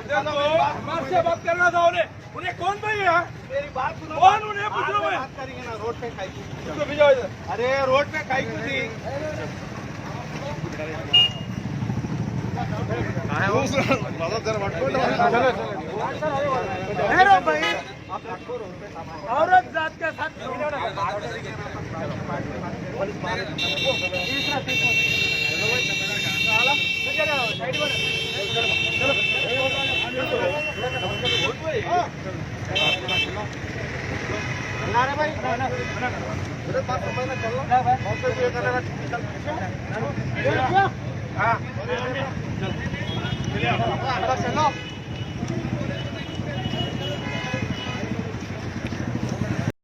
बात करना था उन्हें कौन भाई है? मेरी बात सुनो। कौन उन्हें पूछ लो मैं बात करेंगे ना रोड पे खाई उसको भिजाओ इधर। अरे रोड पे खाई थी भाई औरत जात के साथ हाँ